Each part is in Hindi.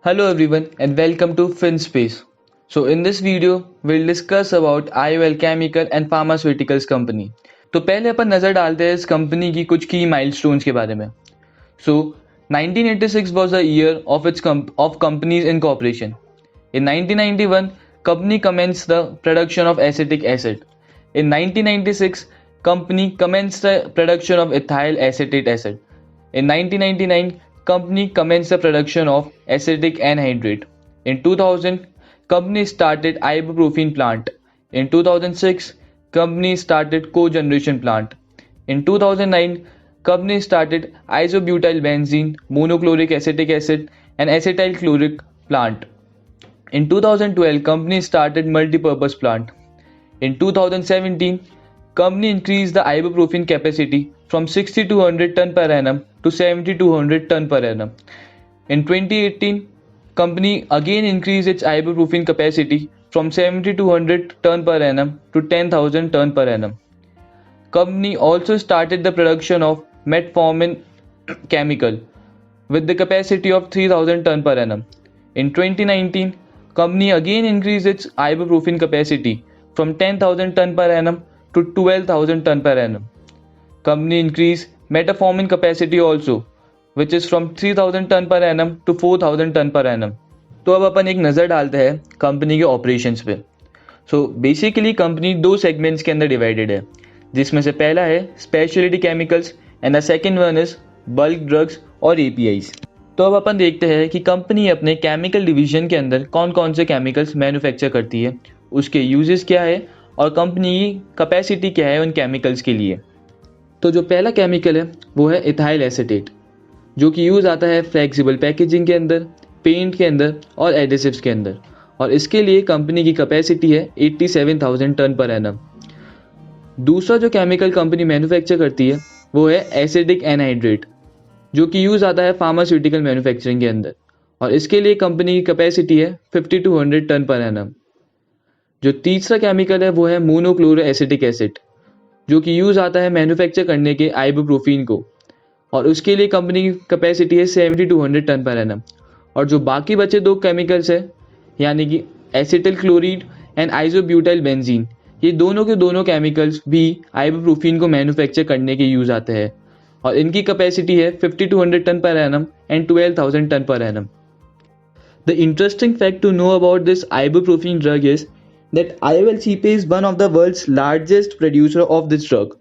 Hello everyone and welcome to FinSpace. So in this video we'll discuss about IOL Chemical and Pharmaceuticals Company. तो पहले अपन नज़र डालते हैं इस कंपनी की कुछ की माइलस्टोन्स के बारे में. So 1986 was the year of of company's incorporation. In 1991 company commenced the production of acetic acid. In 1996 company commenced the production of ethyl acetate acid. In 1999 company commenced the production of acetic anhydride. In 2000, company started ibuprofen plant. In 2006, company started cogeneration plant. In 2009, company started isobutyl benzene, monochloric acetic acid, and acetyl chloric plant. In 2012, company started multipurpose plant. In 2017, company increased the ibuprofen capacity from 6,200 ton per annum to 7,200 ton per annum. In 2018, company again increased its ibuprofen capacity from 7,200 ton per annum to 10,000 ton per annum. Company also started the production of metformin chemical with the capacity of 3,000 ton per annum. In 2019, company again increased its ibuprofen capacity from 10,000 ton per annum to 12,000 ton per annum. Company increased metformin capacity also, which is from 3,000 ton per annum to 4,000 ton per annum. तो अब अपन एक नज़र डालते हैं कंपनी के ऑपरेशंस पे. सो बेसिकली कंपनी दो सेगमेंट्स के अंदर डिवाइडेड है, जिसमें से पहला है speciality chemicals and the second one is bulk drugs और एपीआईज. तो अब अपन देखते हैं कि कंपनी अपने केमिकल डिवीजन के अंदर कौन कौन से केमिकल्स मैन्युफैक्चर करती है, उसके यूजेस क्या है और कंपनी की कैपेसिटी क्या है उन केमिकल्स के लिए. तो जो पहला केमिकल है वो है इथाइल एसीटेट, जो कि यूज़ आता है फ्लेक्सिबल पैकेजिंग के अंदर, पेंट के अंदर और एडिसिव्स के अंदर, और इसके लिए कंपनी की कैपेसिटी है 87,000 टन पर एनम. दूसरा जो केमिकल कंपनी मैन्युफैक्चर करती है वो है एसिडिक एनहाइड्रेट, जो कि यूज़ आता है फार्मास्यूटिकल मैन्युफैक्चरिंग के अंदर, और इसके लिए कंपनी की कैपेसिटी है 5,200 टन पर एनम. जो तीसरा केमिकल है वो है मोनोक्लोरो एसिटिक एसिड, जो कि यूज़ आता है मैन्युफैक्चर करने के आइबुप्रोफीन को, और उसके लिए कंपनी की कैपेसिटी है 7,200 टन पर एनम. और जो बाकी बचे दो केमिकल्स है यानी कि एसिटिल क्लोरीड एंड आइसोब्यूटाइल बेंजीन, ये दोनों के दोनों केमिकल्स भी आइबुप्रोफीन को मैन्युफैक्चर करने के यूज़ आते हैं, और इनकी कैपेसिटी है 5,200 ton per annum and 12,000 ton per annum. The interesting fact to know about this ibuprofen drug is that IOLCP is one of the world's largest producer of this drug.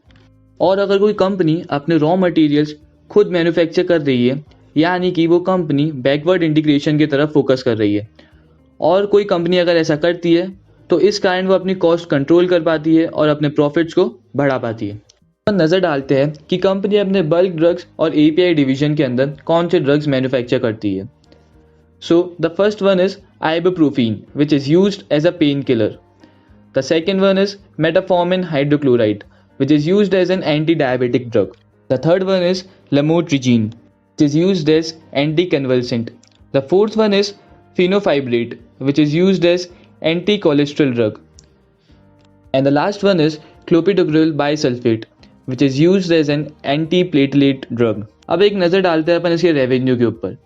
और अगर कोई कंपनी अपने रॉ मटेरियल्स खुद मैन्युफैक्चर कर रही है, यानी कि वो कंपनी बैकवर्ड इंटीग्रेशन की तरफ फोकस कर रही है, और कोई कंपनी अगर ऐसा करती है तो इस कारण वो अपनी कॉस्ट कंट्रोल कर पाती है और अपने प्रॉफिट्स को बढ़ा पाती है. नज़र डालते हैं कि कंपनी अपने बल्क ड्रग्स और एपीआई डिवीजन के अंदर कौन से ड्रग्स मैन्युफैक्चर करती है. So the first one is ibuprofen, which is used as a painkiller. The second one is metformin hydrochloride, which is used as an anti-diabetic drug. The third one is lamotrigine, which is used as anticonvulsant. The fourth one is fenofibrate, which is used as anti-cholesterol drug. And the last one is clopidogrel bisulfate, which is used as an antiplatelet drug. अब एक नज़र डालते हैं अपन इसके रेवेन्यू के ऊपर.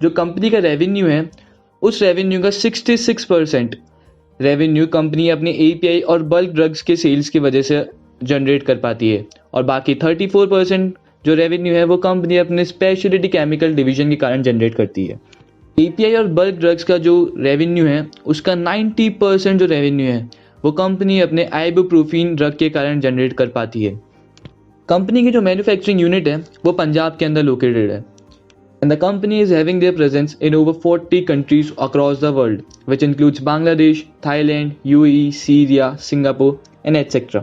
जो कंपनी का रेवेन्यू है, उस रेवेन्यू का 66% रेवेन्यू कंपनी अपने एपीआई और बल्क ड्रग्स के सेल्स की वजह से जनरेट कर पाती है, और बाकी 34% जो रेवेन्यू है वो कंपनी अपने स्पेशलिटी केमिकल डिवीजन के कारण जनरेट करती है. एपीआई और बल्क ड्रग्स का जो रेवेन्यू है उसका 90% जो रेवेन्यू है वो कंपनी अपने आइबुप्रोफीन ड्रग के कारण जनरेट कर पाती है. कंपनी की जो मैन्युफैक्चरिंग यूनिट है वो पंजाब के अंदर लोकेटेड है. And the company is having their presence in over 40 countries across the world, which includes Bangladesh, Thailand, UAE, Syria, Singapore, and etc.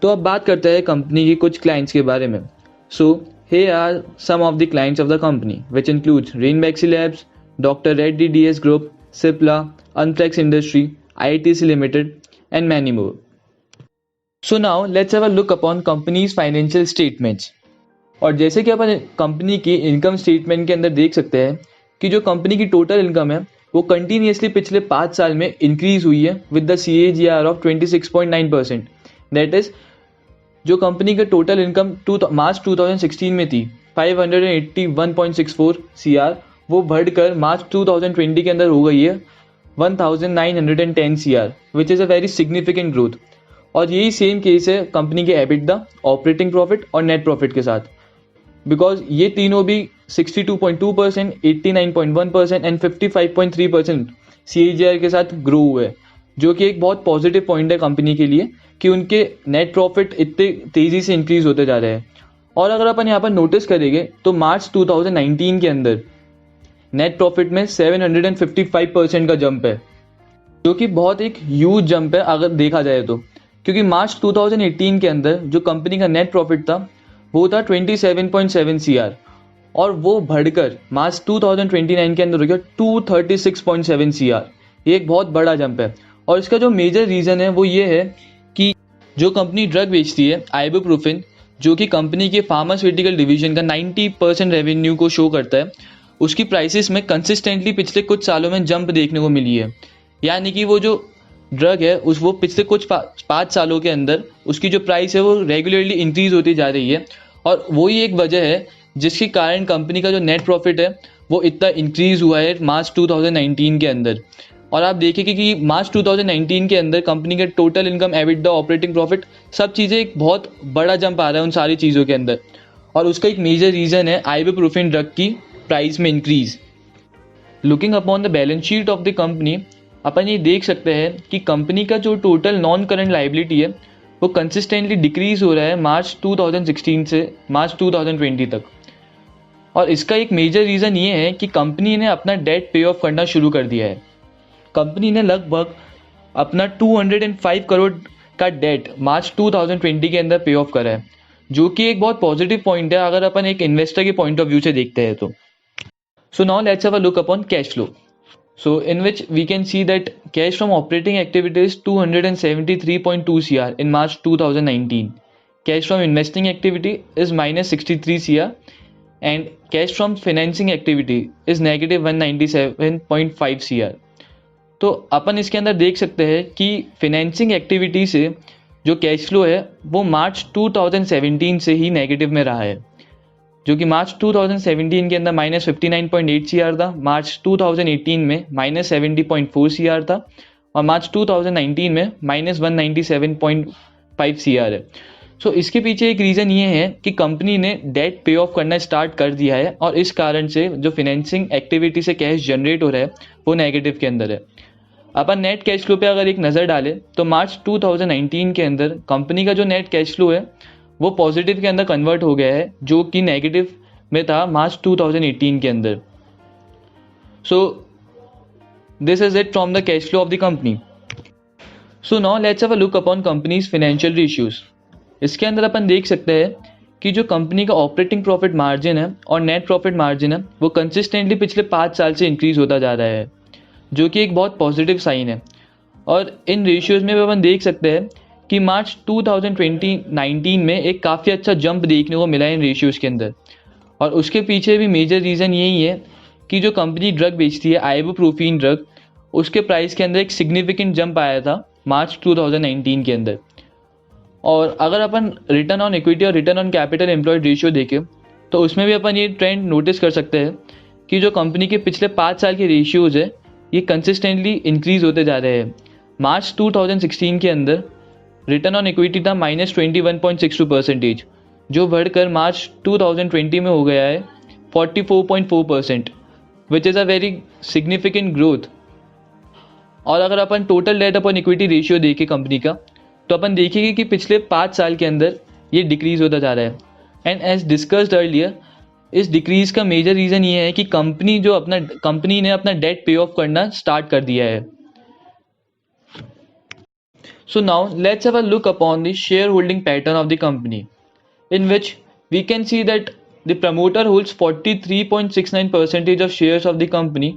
तो अब बात करते हैं कंपनी के कुछ क्लाइंट्स के बारे में. So here are some of the clients of the company, which includes Rainbexy Labs, Dr. Reddy DS Group, Cipla, Unflex Industry, IITC Limited, and many more. So now let's have a look upon company's financial statements. और जैसे कि अपन कंपनी की इनकम स्टेटमेंट के अंदर देख सकते हैं कि जो कंपनी की टोटल इनकम है वो कंटिन्यूसली पिछले 5 साल में इंक्रीज हुई है with the CAGR of 26.9%. That is जो कंपनी का टोटल इनकम मार्च 2016 में थी 581.64 CR, वो बढ़कर मार्च 2020 के अंदर हो गई है 1910 CR, which is a very significant growth. और यही सेम केस है कंपनी के एबिटडा, ऑपरेटिंग प्रॉफिट और नेट प्रॉफिट के साथ, बिकॉज ये तीनों भी 62.2%, 89.1% एंड 55.3% CAGR के साथ ग्रो हुए, जो कि एक बहुत पॉजिटिव पॉइंट है कंपनी के लिए कि उनके नेट प्रॉफिट इतने तेज़ी से इंक्रीज होते जा रहे हैं। और अगर अपन यहाँ पर नोटिस करेंगे तो मार्च 2019 के अंदर नेट प्रॉफिट में 755% का जंप है, जो कि बहुत एक ह्यूज जंप है अगर देखा जाए तो, क्योंकि मार्च 2018 के अंदर जो कंपनी का नेट प्रॉफिट था वो था 27.7 CR और वो बढ़कर मार्च 2029 के अंदर हो गया 236.7 CR। ये एक बहुत बड़ा जंप है। और इसका जो मेजर रीज़न है वो ये है कि जो कंपनी ड्रग बेचती है आइबुप्रोफेन, जो कि कंपनी के फार्मास्यूटिकल डिवीजन का 90% रेवेन्यू को शो करता है, उसकी प्राइसेस में कंसिस्टेंटली पिछले कुछ सालों में जंप देखने को मिली है। यानी कि वो जो ड्रग है वो पिछले कुछ 5 सालों के अंदर उसकी जो प्राइस है वो रेगुलरली इंक्रीज होती जा रही है। और वही एक वजह है जिसके कारण कंपनी का जो नेट प्रॉफिट है वो इतना इंक्रीज हुआ है मार्च 2019 के अंदर। और आप देखेंगे कि मार्च 2019 के अंदर कंपनी के total income, EBITDA, operating profit, सब चीज़ें एक बहुत बड़ा जंप आ रहा है उन सारी चीज़ों के अंदर। और उसका एक मेजर रीज़न है आइबुप्रोफेन ड्रग की प्राइस में increase. Looking upon the balance sheet of the company, अपन ये देख सकते हैं कि कंपनी का जो टोटल नॉन करंट लाइबिलिटी है वो कंसिस्टेंटली डिक्रीज हो रहा है मार्च 2016 से मार्च 2020 तक। और इसका एक मेजर रीज़न ये है कि कंपनी ने अपना डेट पे ऑफ करना शुरू कर दिया है। कंपनी ने लगभग अपना 205 करोड़ का डेट मार्च 2020 के अंदर पे ऑफ करा है, जो कि एक बहुत पॉजिटिव पॉइंट है अगर अपन एक इन्वेस्टर के पॉइंट ऑफ व्यू से देखते हैं तो। सो now let's have a look upon cash flow, so in which we can see that cash from operating activities 273.2 CR in March 2019. Cash from investing activity is minus 63 CR and cash from financing activity is negative 197.5 CR. तो अपन इसके अंदर देख सकते हैं कि फिनेंसिंग एक्टिविटी से जो कैश फ्लो है वो मार्च 2017 से ही नेगेटिव में रहा है, जो कि मार्च 2017 के अंदर माइनस 59.8 CR था, मार्च 2018 में माइनस 70.4 CR था और मार्च 2019 में माइनस 197.5 CR है। सो इसके पीछे एक रीज़न ये है कि कंपनी ने डेट पे ऑफ करना स्टार्ट कर दिया है और इस कारण से जो फिनेंसिंग एक्टिविटी से कैश जनरेट हो रहा है वो नेगेटिव के अंदर है। अपन नेट कैश फ्लो पे अगर एक नज़र डालें तो मार्च 2019 के अंदर कंपनी का जो नेट कैश फ्लो है वो पॉजिटिव के अंदर कन्वर्ट हो गया है, जो कि नेगेटिव में था मार्च 2018 के अंदर। So this is it from the cash flow of the company. So now let's have a look upon companies financial ratios. इसके अंदर अपन देख सकते हैं कि जो कंपनी का ऑपरेटिंग प्रॉफिट मार्जिन है और नेट प्रॉफिट मार्जिन है वो कंसिस्टेंटली पिछले 5 साल से इंक्रीज होता जा रहा है, जो कि एक बहुत पॉजिटिव साइन है। और इन रेशियोज में भी अपन देख सकते हैं कि मार्च 2019 में एक काफ़ी अच्छा जंप देखने को मिला है इन रेशियोज़ के अंदर। और उसके पीछे भी मेजर रीज़न यही है कि जो कंपनी ड्रग बेचती है आइबुप्रोफेन ड्रग, उसके प्राइस के अंदर एक सिग्निफिकेंट जंप आया था मार्च 2019 के अंदर। और अगर अपन रिटर्न ऑन इक्विटी और return on capital employed ratio देखें तो उसमें भी अपन ये ट्रेंड नोटिस कर सकते हैं कि जो कंपनी के पिछले 5 साल के रेशियोज़ है ये कंसिस्टेंटली इंक्रीज होते जा रहे हैं। मार्च 2016 के अंदर रिटर्न ऑन इक्विटी था माइनस 21.62%, जो बढ़कर मार्च 2020 में हो गया है 44.4%, which is a very significant growth. और अगर अपन total debt upon equity ratio देखें कंपनी का तो अपन देखेंगे कि पिछले 5 साल के अंदर ये डिक्रीज होता जा रहा है। एंड एज डिस्कस्ड अर्लियर, इस डिक्रीज का मेजर रीज़न ये है कि कंपनी ने अपना डेट पे ऑफ करना स्टार्ट कर दिया है। So now let's have a look upon the shareholding pattern of the company, in which we can see that the promoter holds 43.69% of shares of the company.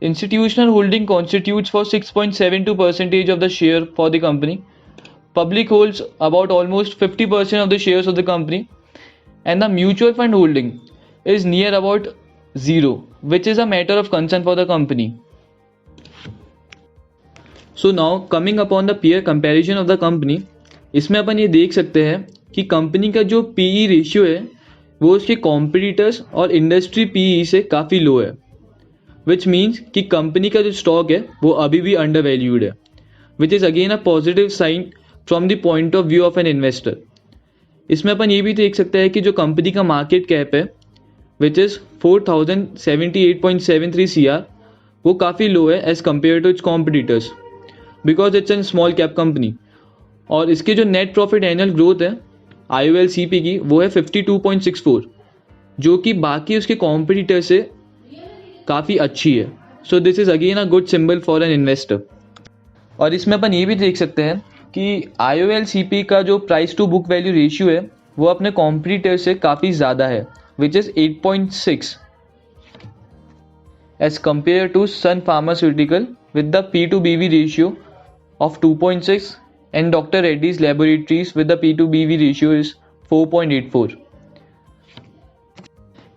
Institutional holding constitutes for 6.72% of the share for the company. Public holds about almost 50% of the shares of the company, and the mutual fund holding is near about zero, which is a matter of concern for the company. So now coming upon the peer comparison of the company, इसमें अपन ये देख सकते हैं कि कंपनी का जो पीई रेशियो है वो उसके कॉम्पिटिटर्स और इंडस्ट्री पीई से काफ़ी लो है, विच मीन्स कि कंपनी का जो स्टॉक है वो अभी भी अंडर वैल्यूड है, which is again a positive sign from the point of view of an investor. इसमें अपन ये भी देख सकते हैं कि जो कंपनी का मार्केट कैप है विच इज़ 4078.73 CR, वो काफ़ी लो है as compared to its competitors because it's an small cap company. और इसके जो नेट प्रॉफिट एनुअल ग्रोथ है IOLCP की वो है 52.64, जो कि बाकी उसके कॉम्पिटिटर से काफ़ी अच्छी है। So this is again a good symbol for an investor. और इसमें अपन ये भी देख सकते हैं कि IOLCP का जो price to book value ratio है वो अपने कॉम्पिटिटर से काफ़ी ज़्यादा है, which is 8.6 as compared to Sun Pharmaceutical with the P2BV ratio of 2.6 and Dr. Reddy's Laboratories with the P2BV ratio is 4.84.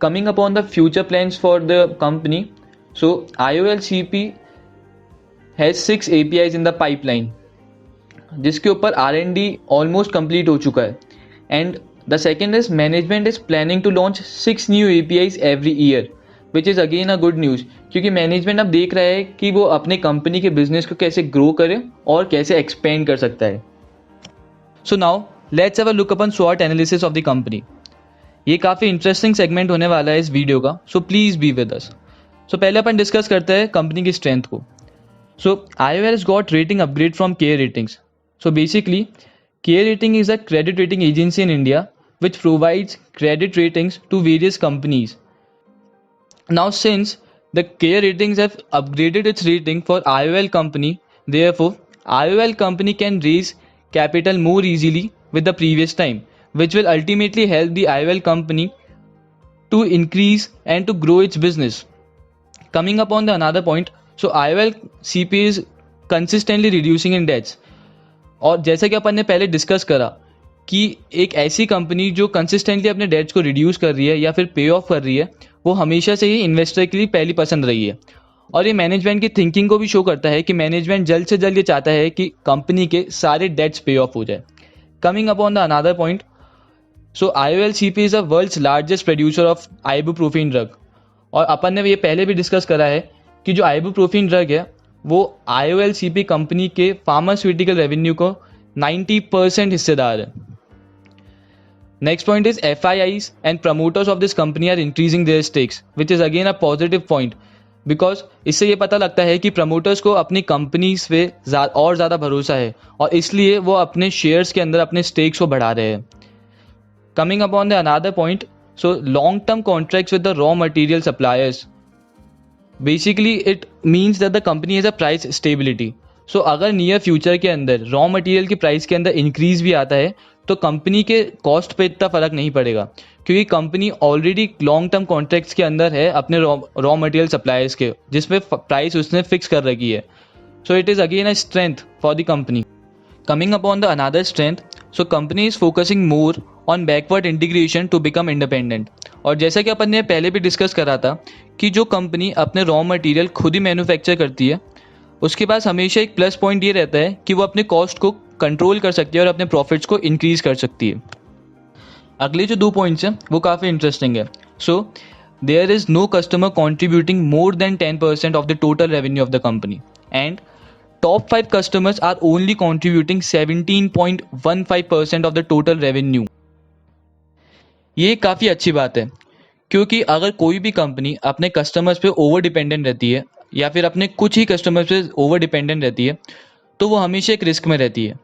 Coming upon the future plans for the company, so IOLCP has 6 APIs in the pipeline, जिसके ऊपर R&D almost complete हो चुका है, and the second is management is planning to launch 6 new APIs every year, which is again a good news, क्योंकि मैनेजमेंट अब देख रहा है कि वो अपने कंपनी के बिजनेस को कैसे ग्रो करे और कैसे एक्सपेंड कर सकता है। So now let's have a look upon स्वॉट एनालिसिस ऑफ द कंपनी। ये काफ़ी इंटरेस्टिंग सेगमेंट होने वाला है इस वीडियो का, so please be with us. So पहले अपन डिस्कस करते हैं कंपनी की स्ट्रेंथ को। सो IOL has got rating upgrade from CARE Ratings. So basically, CARE Rating is a credit rating agency in India which provides credit ratings to various companies. Now since the CARE Ratings have upgraded its rating for IOL company, therefore IOL company can raise capital more easily with the previous time, which will ultimately help the IOL company to increase and to grow its business. Coming upon the another point, so IOLCP is consistently reducing in debts. और जैसा कि अपन ने पहले डिस्कस करा कि एक ऐसी कंपनी जो कंसिस्टेंटली अपने डेट्स को रिड्यूस कर रही है या फिर पे ऑफ कर रही है, वो हमेशा से ही इन्वेस्टर के लिए पहली पसंद रही है। और ये मैनेजमेंट की थिंकिंग को भी शो करता है कि मैनेजमेंट जल्द से जल्द ये चाहता है कि कंपनी के सारे डेट्स पे ऑफ हो जाए। Coming upon the another point, so IOLCP is a world's largest producer of ibuprofen drug. और अपन ने ये पहले भी डिस्कस करा है कि जो आइबुप्रोफेन ड्रग है वो IOLCP कंपनी के फार्मास्यूटिकल रेवेन्यू को 90% हिस्सेदार है। Next point is FIIs and promoters of this company are increasing their stakes, which is again a positive point, because इससे ये पता लगता है कि प्रमोटर्स को अपनी कंपनीज पे और ज़्यादा भरोसा है और इसलिए वो अपने शेयर्स के अंदर अपने स्टेक्स को बढ़ा रहे हैं। Coming upon the another point, so long term contracts with the raw material suppliers, basically it means that the company has a price stability. So अगर नियर फ्यूचर के अंदर रॉ मटेरियल की प्राइस के अंदर इंक्रीज भी आता है तो कंपनी के कॉस्ट पे इतना फ़र्क नहीं पड़ेगा, क्योंकि company already long term contracts के अंदर है अपने रॉ मटेरियल सप्लायर्स के, जिसमें प्राइस उसने फिक्स कर रखी है। So it is again a strength for the company. Coming upon the another strength, so company is focusing more on backward integration to become independent. और जैसा कि अपन ने पहले भी डिस्कस करा था कि जो कंपनी अपने रॉ मटेरियल खुद ही मैन्युफैक्चर करती है उसके पास हमेशा एक प्लस पॉइंट ये रहता है कि वो अपने कॉस्ट को कंट्रोल कर सकती है और अपने प्रॉफिट्स को इंक्रीज कर सकती है। अगले जो 2 पॉइंट्स हैं वो काफ़ी इंटरेस्टिंग है। So there is no customer contributing more than 10% of the total revenue of the company and top 5 customers are only contributing 17.15% of the total revenue. ये काफ़ी अच्छी बात है, क्योंकि अगर कोई भी कंपनी अपने कस्टमर्स पे ओवर डिपेंडेंट रहती है या फिर अपने कुछ ही कस्टमर्स पे ओवर डिपेंडेंट रहती है तो वो हमेशा एक रिस्क में रहती है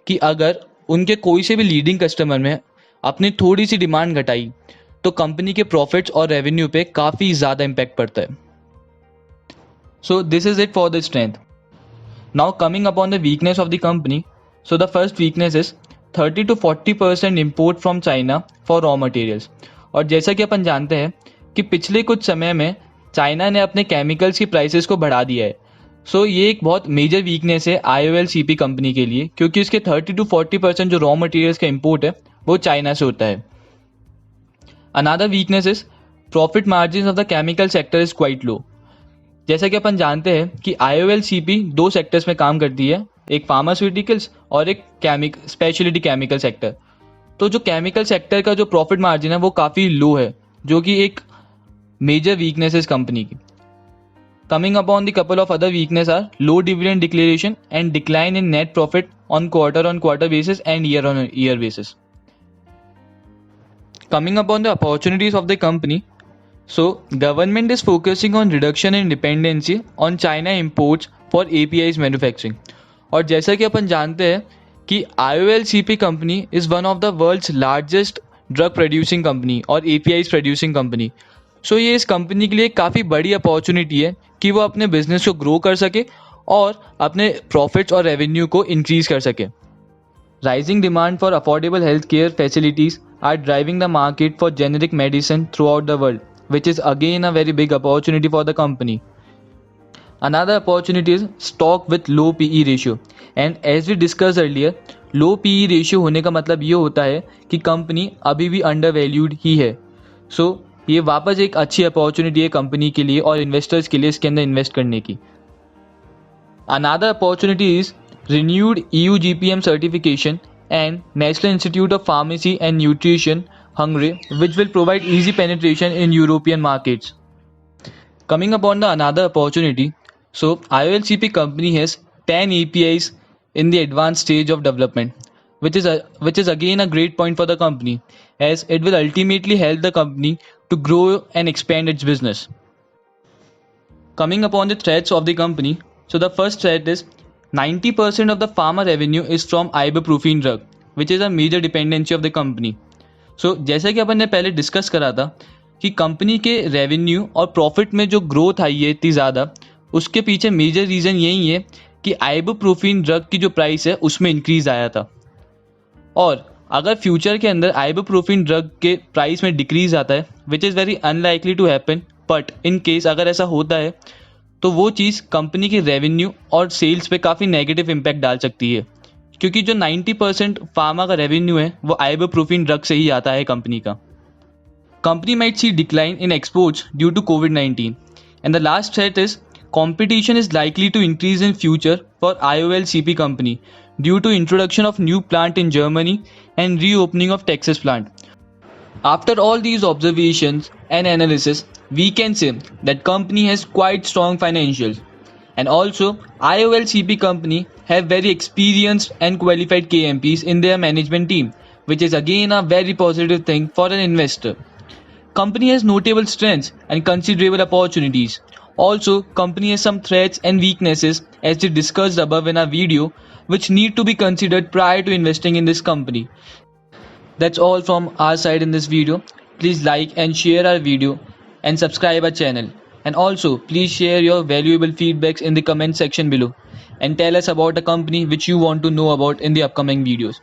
कि अगर उनके कोई से भी लीडिंग कस्टमर में अपनी थोड़ी सी डिमांड घटाई तो कंपनी के प्रॉफिट्स और रेवेन्यू पे काफ़ी ज़्यादा इम्पैक्ट पड़ता है। So this is it for the strength. Now coming upon the weakness of the company, so the first weakness is 30 to 40% import from China for raw materials. और जैसा कि अपन जानते हैं कि पिछले कुछ समय में चाइना ने अपने केमिकल्स की प्राइसेस को बढ़ा दिया है। सो ये एक बहुत मेजर वीकनेस है IOLCP कंपनी के लिए, क्योंकि उसके 30 to 40% जो रॉ मटेरियल्स का इम्पोर्ट है वो चाइना से होता है। Another weakness is profit margin of the chemical sector is quite low. जैसा कि अपन जानते हैं कि IOLCP 2 सेक्टर्स में काम करती है, एक फार्मास्यूटिकल्स और एक स्पेशलिटी केमिकल सेक्टर। तो जो केमिकल सेक्टर का जो प्रॉफिट मार्जिन है वो काफ़ी लो है, जो कि एक मेजर वीकनेस है इस कंपनी की. Coming upon the couple of other weakness are low dividend declaration and decline in net profit on quarter basis and year on year basis. Coming upon the opportunities of the company, so government is focusing on reduction in dependency on China imports for APIs manufacturing. और जैसा कि अपन जानते हैं कि IOLCP company is one of the world's largest drug producing company और APIs प्रोड्यूसिंग कंपनी. सो ये इस कंपनी के लिए काफ़ी बड़ी अपॉर्चुनिटी है कि वो अपने बिजनेस को ग्रो कर सके और अपने प्रॉफिट्स और रेवेन्यू को इंक्रीज कर सके. Rising demand for affordable healthcare facilities are driving the market for generic medicine throughout the world, which is again a very big opportunity for the company. Another opportunity is stock with low PE ratio. And as we discussed earlier, low PE ratio होने का मतलब ये होता है कि कंपनी अभी भी अंडरवैल्यूड ही है. सो ये वापस एक अच्छी अपॉर्चुनिटी है कंपनी के लिए और इन्वेस्टर्स के लिए इसके अंदर इन्वेस्ट करने की. Another opportunity is renewed EU GPM certification and National Institute of Pharmacy and Nutrition, Hungary, which will provide easy penetration in European markets. Coming upon the another opportunity, so IOLCP company has 10 APIs in the advanced stage of development, which is again a great point for the company, as it will ultimately help the company to grow and expand its business. Coming upon the threats of the company, so the first threat is 90% of the pharma revenue is from ibuprofen drug, which is a major dependency of the company. So जैसा कि अपन ने पहले डिस्कस करा था कि कंपनी के रेवेन्यू और प्रॉफिट में जो ग्रोथ आई है इतनी ज़्यादा, उसके पीछे मेजर रीज़न यही है कि आइबुप्रोफीन ड्रग की जो प्राइस है उसमें इंक्रीज़ आया था. और अगर फ्यूचर के अंदर आइबुप्रोफीन ड्रग के प्राइस में डिक्रीज आता है, which is very unlikely to happen, but in case अगर ऐसा होता है तो वो चीज़ कंपनी की रेवेन्यू और सेल्स पे काफ़ी नेगेटिव इम्पैक्ट डाल सकती है, क्योंकि जो 90% फार्मा का रेवेन्यू है वो आइबुप्रोफीन ड्रग से ही आता है कंपनी का. Company might see decline in exports due to कोविड-19. And the last threat is competition is likely to increase in future for IOLCP company due to introduction of new plant in Germany and reopening of Texas plant. After all these observations and analysis, we can say that company has quite strong financials, and also IOLCP company have very experienced and qualified KMPs in their management team, which is again a very positive thing for an investor. Company has notable strengths and considerable opportunities. Also, company has some threats and weaknesses as we discussed above in our video, which need to be considered prior to investing in this company. That's all from our side in this video. Please like and share our video and subscribe our channel. And also, please share your valuable feedbacks in the comment section below and tell us about a company which you want to know about in the upcoming videos.